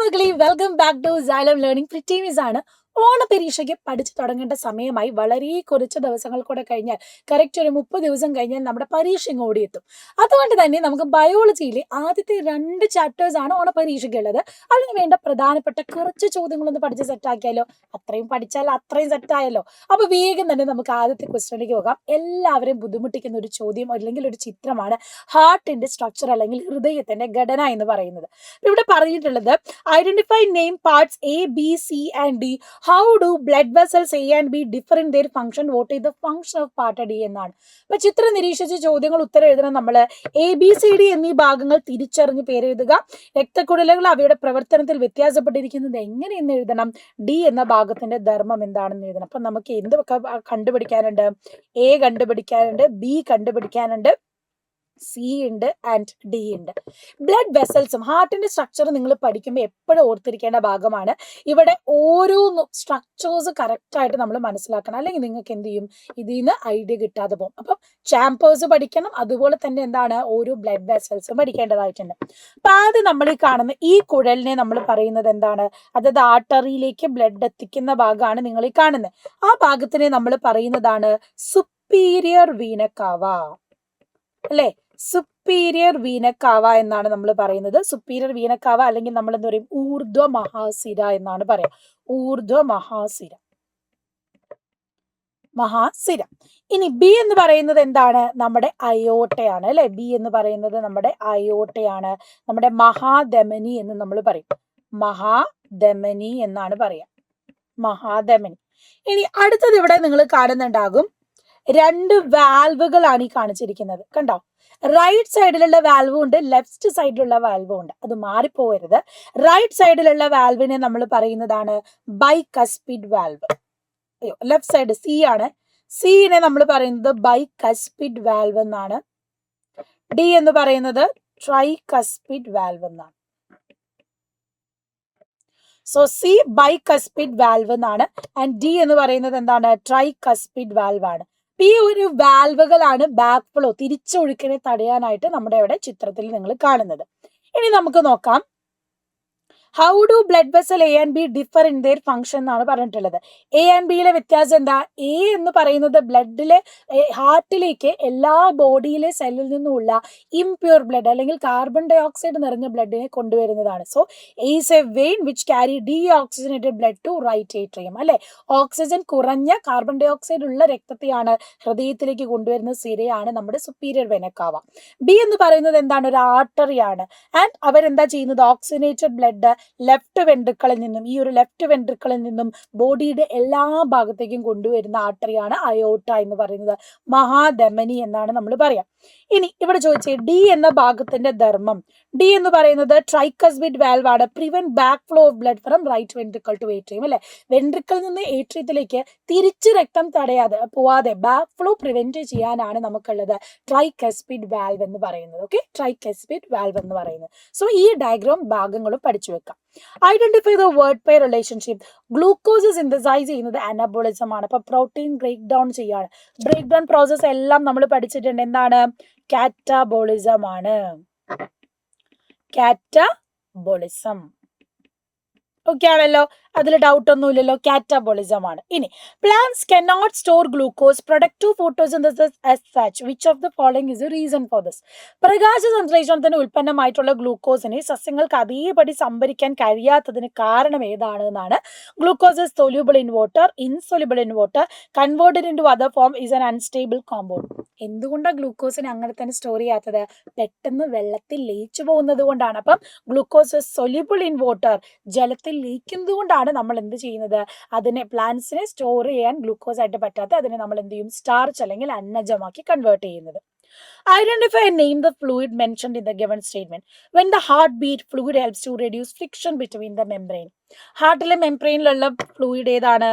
മക്കളെ, welcome back to Xylem learning. പ്രിറ്റീമീസ് ആണ്. ഓണപരീക്ഷയ്ക്ക് പഠിച്ചു തുടങ്ങേണ്ട സമയമായി. വളരെ കുറച്ച് ദിവസങ്ങൾ കൂടെ കഴിഞ്ഞാൽ, കറക്റ്റ് ഒരു 30 ദിവസം കഴിഞ്ഞാൽ നമ്മുടെ പരീക്ഷ ഇങ്ങ് ഓടിയെത്തും. അതുകൊണ്ട് തന്നെ നമുക്ക് ബയോളജിയിലെ ആദ്യത്തെ 2 ചാപ്റ്റേഴ്സ് ആണ് ഓണപരീക്ഷയ്ക്കുള്ളത്. അതിന് വേണ്ട പ്രധാനപ്പെട്ട കുറച്ച് ചോദ്യങ്ങളൊന്ന് പഠിച്ച് സെറ്റാക്കിയാലോ? അത്രയും പഠിച്ചാൽ അത്രയും സെറ്റായല്ലോ. അപ്പൊ വേഗം തന്നെ നമുക്ക് ആദ്യത്തെ ക്വസ്റ്റ്യനിലേക്ക് പോകാം. എല്ലാവരെയും ബുദ്ധിമുട്ടിക്കുന്ന ഒരു ചോദ്യം അല്ലെങ്കിൽ ഒരു ചിത്രമാണ് ഹാർട്ടിന്റെ സ്ട്രക്ചർ അല്ലെങ്കിൽ ഹൃദയത്തിന്റെ ഘടന എന്ന് പറയുന്നത്. ഇവിടെ പറഞ്ഞിട്ടുള്ളത് identify name parts A B C and D. How do blood vessels A and B differ in there function? What is the function of part D എന്നാണ്. അപ്പൊ ചിത്രം നിരീക്ഷിച്ച് ചോദ്യങ്ങൾ ഉത്തരം എഴുതണം. നമ്മൾ എ ബി സി ഡി എന്നീ ഭാഗങ്ങൾ തിരിച്ചറിഞ്ഞ് പേരെഴുതുക. രക്തക്കുഴലുകൾ അവയുടെ പ്രവർത്തനത്തിൽ വ്യത്യാസപ്പെട്ടിരിക്കുന്നത് എങ്ങനെയെന്ന് എഴുതണം. ഡി എന്ന ഭാഗത്തിന്റെ ധർമ്മം എന്താണെന്ന് എഴുതണം. അപ്പൊ നമുക്ക് എന്തൊക്കെ കണ്ടുപിടിക്കാനുണ്ട്? എ കണ്ടുപിടിക്കാനുണ്ട്, ബി കണ്ടുപിടിക്കാനുണ്ട്, സി ഉണ്ട് ആൻഡ് ഡി ഉണ്ട്. ബ്ലഡ് വെസൽസും ഹാർട്ടിന്റെ സ്ട്രക്ചർ നിങ്ങൾ പഠിക്കുമ്പോൾ എപ്പോഴും ഓർത്തിരിക്കേണ്ട ഭാഗമാണ്. ഇവിടെ ഓരോ സ്ട്രക്ചേഴ്സ് കറക്റ്റ് ആയിട്ട് നമ്മൾ മനസ്സിലാക്കണം. അല്ലെങ്കിൽ നിങ്ങൾക്ക് എന്ത് ചെയ്യും? ഇതിൽ നിന്ന് ഐഡിയ കിട്ടാതെ പോകും. അപ്പം ചാമ്പേഴ്സ് പഠിക്കണം, അതുപോലെ തന്നെ എന്താണ് ഓരോ ബ്ലഡ് വെസൽസും പഠിക്കേണ്ടതായിട്ടുണ്ട്. അപ്പൊ ആദ്യം നമ്മൾ ഈ കാണുന്ന ഈ കുഴലിനെ നമ്മൾ പറയുന്നത് എന്താണ്? അതായത് ആർട്ടറിയിലേക്ക് ബ്ലഡ് എത്തിക്കുന്ന ഭാഗമാണ് നിങ്ങൾ ഈ കാണുന്നത്. ആ ഭാഗത്തിനെ നമ്മൾ പറയുന്നതാണ് സുപ്പീരിയർ വീന കാവ, അല്ലെ? സുപ്പീരിയർ വീനക്കാവ എന്നാണ് നമ്മൾ പറയുന്നത്. സുപ്പീരിയർ വീനക്കാവ അല്ലെങ്കിൽ നമ്മൾ എന്താ പറയും? ഊർധ്വ മഹാസിര എന്നാണ് പറയാ. ഊർധ്വ മഹാസിര. ഇനി ബി എന്ന് പറയുന്നത് എന്താണ്? നമ്മുടെ അയോട്ടയാണ്, അല്ലെ? ബി എന്ന് പറയുന്നത് നമ്മുടെ അയോട്ടയാണ്. നമ്മുടെ മഹാധമനി എന്ന് നമ്മൾ പറയും. മഹാധമനി എന്നാണ് പറയാ. മഹാധമനി. ഇനി അടുത്തത് ഇവിടെ നിങ്ങൾ കാണുന്നുണ്ടാകും 2 വാൽവുകളാണ് ഈ കാണിച്ചിരിക്കുന്നത്. കണ്ടോ? റൈറ്റ് സൈഡിലുള്ള വാൽവും ഉണ്ട്, ലെഫ്റ്റ് സൈഡിലുള്ള വാൽവും ഉണ്ട്. അത് മാറിപ്പോകരുത്. റൈറ്റ് സൈഡിലുള്ള വാൽവിനെ നമ്മൾ പറയുന്നതാണ് ബൈകസ്പിഡ് വാൽവ്. അയ്യോ, ലെഫ്റ്റ് സൈഡ് സി ആണ്. സിനെ നമ്മൾ പറയുന്നത് ബൈകസ്പിഡ് വാൽവ് എന്നാണ്. ഡി എന്ന് പറയുന്നത് ട്രൈകസ്പിഡ് വാൽവ് എന്നാണ്. സോ സി ബൈകസ്പിഡ് വാൽവ് എന്നാണ് ആൻഡ് ഡി എന്ന് പറയുന്നത് എന്താണ്? ട്രൈകസ്പിഡ് വാൽവ് ആണ്. ഈ ഒരു വാൽവുകളാണ് ബാക്ക് ഫ്ലോ, തിരിച്ചൊഴുക്കിനെ തടയാനായിട്ട് നമ്മുടെ ഇവിടെ ചിത്രത്തിൽ നിങ്ങൾ കാണുന്നത്. ഇനി നമുക്ക് നോക്കാം, how do blood vessel A and B differ in there function എന്നാണ് പറഞ്ഞിട്ടുള്ളത്. എ ആൻഡ് ബിയിലെ വ്യത്യാസം എന്താ? എ എന്ന് പറയുന്നത് ബ്ലഡിലെ ഹാർട്ടിലേക്ക് എല്ലാ ബോഡിയിലെ സെല്ലിൽ നിന്നുമുള്ള ഇംപ്യൂർ ബ്ലഡ് അല്ലെങ്കിൽ കാർബൺ ഡൈ ഓക്സൈഡ് നിറഞ്ഞ ബ്ലഡിനെ കൊണ്ടുവരുന്നതാണ്. So is a vein which carry deoxygenated blood to right atrium, അല്ലെ? ഓക്സിജൻ കുറഞ്ഞ കാർബൺ ഡൈ ഓക്സൈഡ് ഉള്ള രക്തത്തെയാണ് ഹൃദയത്തിലേക്ക് കൊണ്ടുവരുന്ന സിരയാണ് നമ്മുടെ സുപ്പീരിയർ വെനക്കാവ. ബി എന്ന് പറയുന്നത് എന്താണ്? ഒരു ആർട്ടറിയാണ്. ആൻഡ് അവരെന്താ ചെയ്യുന്നത്? ഓക്സിജനേറ്റഡ് ബ്ലഡ് ലെഫ്റ്റ് വെൻട്രിക്കിളിൽ നിന്നും, ഈ ഒരു ലെഫ്റ്റ് വെൻട്രിക്കിളിൽ നിന്നും ബോഡിയുടെ എല്ലാ ഭാഗത്തേക്കും കൊണ്ടുവരുന്ന ആർട്ടറിയാണ് അയോട്ട എന്ന് പറയുന്നത്. മഹാധമനി എന്നാണ് നമ്മൾ പറയാം. ഇനി ഇവിടെ ചോദിച്ചേ ഡി എന്ന ഭാഗത്തിന്റെ ധർമ്മം. ഡി എന്ന് പറയുന്നത് ട്രൈകസ്പിഡ് വാൽവ് ആണ്. Prevent back flow of blood from right ventricle to atrium, അല്ലെ? വെൻട്രിക്കിളിൽ നിന്ന് ഏട്രിയത്തിലേക്ക് തിരിച്ച് രക്തം പോവാതെ ബാക്ക് ഫ്ലോ പ്രിവെന്റ് ചെയ്യാനാണ് നമുക്കുള്ളത് ട്രൈകസ്പിഡ് വാൽവ് എന്ന് പറയുന്നത്. ഓക്കെ, ട്രൈകസ്പിഡ് വാൽവ് എന്ന് പറയുന്നത്. സോ ഈ ഡയഗ്രാം ഭാഗങ്ങളും പഠിച്ചു വെക്കാം. Identify the word pair relationship. Glucose synthesise ചെയ്യുന്നത് അനബോളിസം ആണ്. അപ്പൊ പ്രോട്ടീൻ ബ്രേക്ക് ഡൗൺ ചെയ്യാണ്. ബ്രേക്ക് ഡൗൺ പ്രോസസ് എല്ലാം നമ്മൾ പഠിച്ചിട്ടുണ്ട്. എന്താണ്? കാറ്റബോളിസം ആണ്. കാറ്റബോളിസം. ഓക്കെ ആണല്ലോ, അതിൽ ഡൗട്ട് ഒന്നുമില്ലല്ലോ. കാറ്റബോളിസം ആണ്. ഇനി plants cannot store glucose productive photosynthesis as such which of the following is A reason for this? പ്രകാശ സംശ്ലേഷണത്തിന് ഉൽപ്പന്നമായിട്ടുള്ള ഗ്ലൂക്കോസിനെ സസ്യങ്ങൾക്ക് അതേപടി സംഭരിക്കാൻ കഴിയാത്തതിന് കാരണം ഏതാണ് എന്നാണ്. Glucose is soluble in water, insoluble in water, converted into other form, is an unstable compound. എന്തുകൊണ്ടാണ് ഗ്ലൂക്കോസിനെ അങ്ങനെ തന്നെ സ്റ്റോർ ചെയ്യാത്തത്? പെട്ടെന്ന് വെള്ളത്തിൽ ലയിച്ചു പോകുന്നത് കൊണ്ടാണ്. അപ്പം glucose is soluble in water, ജലത്തിൽ ലയിക്കുന്നത് കൊണ്ടാണ് നമ്മൾ എന്ത് ചെയ്യുന്നത്? അതിനെ പ്ലാന്റ്സിനെ സ്റ്റോർ ചെയ്യാൻ ഗ്ലൂക്കോസ് ആയിട്ട് പറ്റാത്ത അതിനെ നമ്മൾ എന്ത് ചെയ്യും? സ്റ്റാർച്ച് അല്ലെങ്കിൽ അന്നജമാക്കി കൺവേർട്ട് ചെയ്യുന്നത്. Identify and name the fluid mentioned in the given statement. When the heart beat, fluid helps to reduce friction between the membrane. ഹാർട്ടിലെ മെംബ്രെയിനിലുള്ള ഫ്ലൂയിഡ് ഏതാണ്?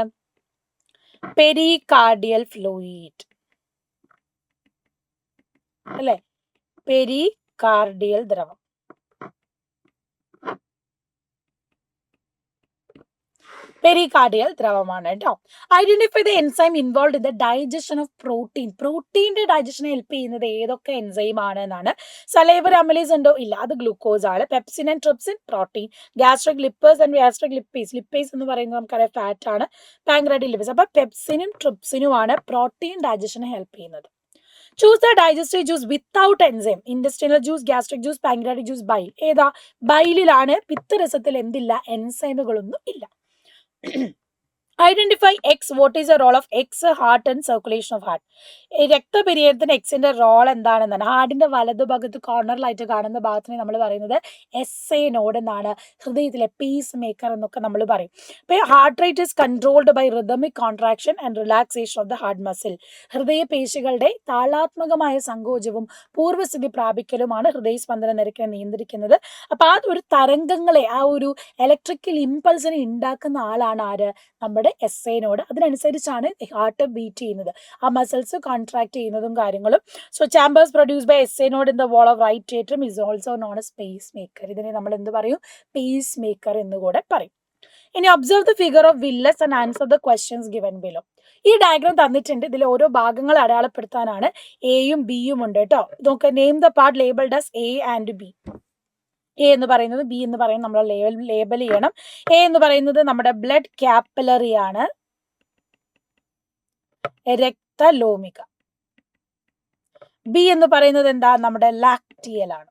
പെരികാർഡിയൽ ഫ്ലൂയിഡ്, അല്ലെ? പെരികാർഡിയൽ ദ്രവം. പെരികാർഡിയൽ ദ്രവമാണ് കേട്ടോ. Identify the enzyme involve in the digestion of protein. പ്രോട്ടീന്റെ ഡൈജഷനെ help ചെയ്യുന്നത് ഏതൊക്കെ എൻസൈം ആണ് എന്നാണ്. സലൈവറി അമലേസ് ഉണ്ടോ? ഇല്ല, അത് ഗ്ലൂക്കോസ് ആണ്. Pepsin and trypsin protein. Gastric lipase and gastric lipase. Lipase എന്ന് പറയുന്നത് നമുക്കറിയാം ഫാറ്റ് ആണ്. Pancreatic lipase. അപ്പൊ പെപ്സിനും ട്രിപ്സിനുമാണ് പ്രോട്ടീൻ ഡൈജഷനെ ഹെൽപ്പ് ചെയ്യുന്നത്. Choose the digestive juice without enzyme. Industrial juice, gastric juice, pancreatic juice, bile. ഏതാ? ബൈലിലാണ്. പിത്തരസത്തിൽ എന്തില്ല? എൻസൈമുകളൊന്നും ഇല്ല. Identify X. What is the role of X heart and circulation of heart. രക്തപര്യത്തിന് എക്സിന്റെ റോൾ എന്താണെന്നാണ്. ഹാർട്ടിന്റെ വലതുഭാഗത്ത് കോർണറിലായിട്ട് കാണുന്ന ഭാഗത്തിനെ നമ്മൾ പറയുന്നത് SA നോഡ് എന്നാണ്. ഹൃദയത്തിലെ പീസ് മേക്കർ എന്നൊക്കെ നമ്മൾ പറയും. ഇപ്പൊ heart rate is controlled by rhythmic contraction and relaxation of the heart muscle. ഹൃദയപേശികളുടെ താളാത്മകമായ സങ്കോചവും പൂർവ്വസ്ഥിതി പ്രാപിക്കലുമാണ് ഹൃദയസ്പന്ദന നിരക്കിനെ നിയന്ത്രിക്കുന്നത്. അപ്പൊ ആ ഒരു തരംഗങ്ങളെ, ആ ഒരു ഇലക്ട്രിക്കൽ ഇമ്പൾസിനെ ഉണ്ടാക്കുന്ന ആളാണ് ആര്? നമ്മുടെ SA നോഡ്. അതിനനുസരിച്ചാണ് ഹാർട്ട് ബീറ്റ് ചെയ്യുന്നത്, ആ മസിൽസ് കോൺട്രാക്ട് ചെയ്യുന്നതും കാര്യങ്ങളും. So chambers produce by SA node in the wall of right atrium is also known as pacemaker. ഇതിനെ നമ്മൾ എന്ത് പറയും? പേസ് മേക്കർ എന്ന് കൂടെ പറയും. ഇനി observe the figure of villus and answer the questions given below. ഈ diagram തന്നിട്ടുണ്ട്. ഇതിൽ ഓരോ ഭാഗങ്ങൾ അടയാളപ്പെടുത്താനാണ്. എയും ബിയും ഉണ്ട് കേട്ടോ. നമുക്ക് name the part labelled as A and B. A എന്ന് പറയുന്നത്, ബി എന്ന് പറയുന്നത് നമ്മൾ ലേബൽ ചെയ്യണം. എ എന്ന് പറയുന്നത് നമ്മുടെ ബ്ലഡ് കാപ്പിലറി ആണ്, രക്തലോമിക. ബി എന്ന് പറയുന്നത് എന്താ? നമ്മുടെ ലാക്ടിയൽ ആണ്.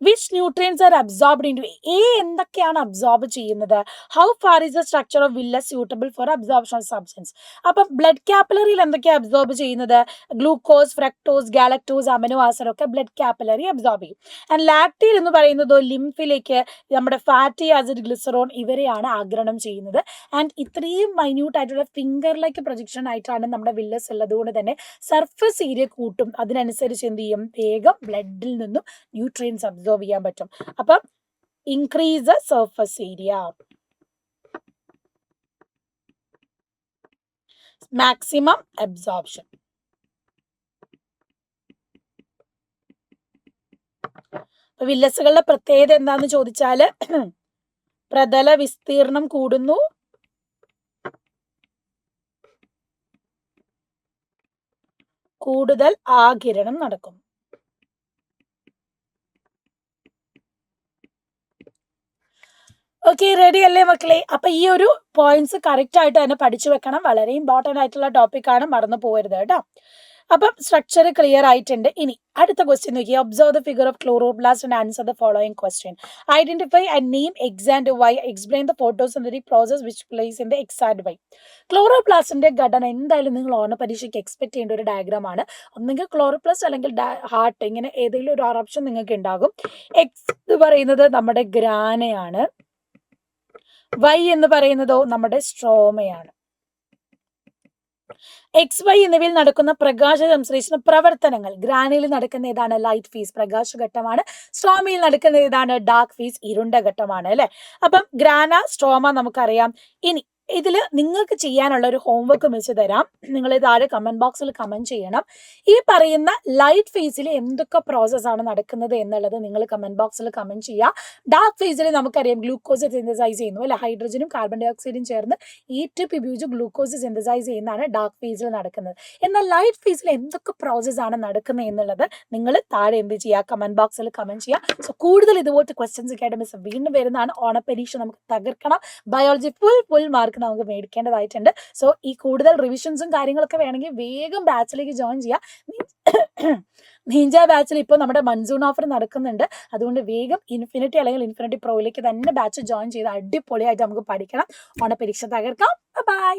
Which nutrients are absorbed into a? എന്തൊക്കെയാണ് അബ്സോർബ് ചെയ്യുന്നത്? How far is the structure of villus suitable for absorption of substance? അപ്പം ബ്ലഡ് കാപ്പിലറിയിൽ എന്തൊക്കെയാണ് അബ്സോർബ് ചെയ്യുന്നത്? Glucose, fructose, galactose, amino acid ഒക്കെ ബ്ലഡ് കാപ്പിലറി അബ്സോർബ് ചെയ്യും. And lacteal എന്ന് പറയുന്നത് ലിംഫിലേക്ക് നമ്മുടെ ഫാറ്റി ആസിഡ്, ഗ്ലിസറോൺ ഇവരെയാണ് ആഗിരണം ചെയ്യുന്നത്. ആൻഡ് ഇത്രയും മൈന്യൂട്ട് ആയിട്ടുള്ള ഫിംഗറിലേക്ക് പ്രൊജക്ഷൻ ആയിട്ടാണ് നമ്മുടെ വില്ലസ് ഉള്ളതുകൊണ്ട് തന്നെ സർഫസ് ഏരിയ കൂട്ടും. അതിനനുസരിച്ച് എന്ത് ചെയ്യും? വേഗം ബ്ലഡിൽ നിന്നും ന്യൂട്രിയൻസ് അബ്സോർബ് ചെയ്യാൻ പറ്റും. അപ്പം increase the surface area, maximum absorption. വില്ലസുകളുടെ പ്രത്യേകത എന്താന്ന് ചോദിച്ചാല് പ്രതല വിസ്തീർണം കൂടുന്നു, കൂടുതൽ ആഗിരണം നടക്കും. ഓക്കെ, റെഡി അല്ലേ മക്കളെ? അപ്പൊ ഈ ഒരു പോയിന്റ്സ് കറക്റ്റ് ആയിട്ട് തന്നെ പഠിച്ചു വെക്കണം. വളരെ ഇമ്പോർട്ടന്റ് ആയിട്ടുള്ള ടോപ്പിക് ആണ്, മറന്നു പോകരുത് കേട്ടോ. അപ്പം സ്ട്രക്ചർ ക്ലിയർ ആയിട്ടുണ്ട്. ഇനി അടുത്ത ക്വസ്റ്റ്യൻ നോക്കി. Observe the figure of chloroplast and answer the following question. Identify and name X and Y. Explain the photosynthetic process which place in the X and Y. ക്ലോറോപ്ലാസ്റ്റിന്റെ ഘടന എന്തായാലും നിങ്ങൾ ഓണ പരീക്ഷയ്ക്ക് എക്സ്പെക്ട് ചെയ്യേണ്ട ഒരു ഡയഗ്രാം ആണ്. ഒന്നെങ്കിൽ ക്ലോറോപ്ലാസ്റ്റ് അല്ലെങ്കിൽ ഹാർട്ട്, ഇങ്ങനെ ഏതെങ്കിലും ഒരു ഓപ്ഷൻ നിങ്ങൾക്ക് ഉണ്ടാകും. എക്സ് എന്ന് പറയുന്നത് നമ്മുടെ ഗ്രാനയാണ്, വൈ എന്ന് പറയുന്നതോ നമ്മുടെ സ്ട്രോമയാണ്. XY എന്നിവയിൽ നടക്കുന്ന പ്രകാശ സംശ്ലേഷണ പ്രവർത്തനങ്ങൾ. ഗ്രാനയിൽ നടക്കുന്ന ഏതാണ്? Light face, പ്രകാശഘട്ടമാണ്. സ്ട്രോമയിൽ നടക്കുന്ന ഏതാണ്? ഡാർക്ക് ഫേസ്, ഇരുണ്ട ഘട്ടമാണ് അല്ലെ. അപ്പം ഗ്രാന, സ്ട്രോമ നമുക്കറിയാം. ഇനി ഇതിൽ നിങ്ങൾക്ക് ചെയ്യാനുള്ള ഒരു ഹോംവർക്ക് വെച്ച് തരാം. നിങ്ങൾ താഴെ കമന്റ് ബോക്സിൽ കമന്റ് ചെയ്യണം. ഈ പറയുന്ന ലൈറ്റ് ഫേസിൽ എന്തൊക്കെ പ്രോസസ് ആണ് നടക്കുന്നത് എന്നുള്ളത് നിങ്ങൾ കമന്റ് ബോക്സിൽ കമന്റ് ചെയ്യുക. ഡാർക്ക് ഫേസിൽ നമുക്കറിയാം ഗ്ലൂക്കോസ് സിന്തസൈസ് ചെയ്യുന്നു അല്ലെ. ഹൈഡ്രജനും കാർബൺ ഡൈ ഓക്സൈഡും ചേർന്ന് ATP ഉപയോഗിച്ച് ഗ്ലൂക്കോസ് സിന്തസൈസ് ചെയ്യുന്നതാണ് ഡാർക്ക് ഫേസിൽ നടക്കുന്നത്. എന്നാൽ ലൈറ്റ് ഫേസിൽ എന്തൊക്കെ പ്രോസസ് ആണ് നടക്കുന്നത് എന്നുള്ളത് നിങ്ങൾ താഴെ എന്ത് ചെയ്യുക? കമന്റ് ബോക്സിൽ കമന്റ് ചെയ്യുക. സോ കൂടുതൽ ഇതുപോലത്തെ ക്വസ്റ്റ്യൻസ് ഒക്കെ മിസ് വീണ്ടും വരുന്നതാണ്. ഓണപരീക്ഷ നമുക്ക് തകർക്കണം. ബയോളജി ഫുൾ മാർക്ക് നമുക്ക് മേടിക്കേണ്ടതായിട്ടുണ്ട്. സോ ഈ കൂടുതൽ റിവിഷൻസും കാര്യങ്ങളൊക്കെ വേണമെങ്കിൽ വേഗം ബാച്ചിലേക്ക് ജോയിൻ ചെയ്യാം. നീഞ്ച ബാച്ചിൽ ഇപ്പോൾ നമ്മുടെ മൺസൂൺ ഓഫർ നടക്കുന്നുണ്ട്. അതുകൊണ്ട് വേഗം ഇൻഫിനിറ്റി അല്ലെങ്കിൽ ഇൻഫിനിറ്റി പ്രോയിലേക്ക് തന്നെ ബാച്ച് ജോയിൻ ചെയ്ത് അടിപൊളിയായിട്ട് നമുക്ക് പഠിക്കണം. ഓണപരീക്ഷ തകർക്കാം. ബൈ.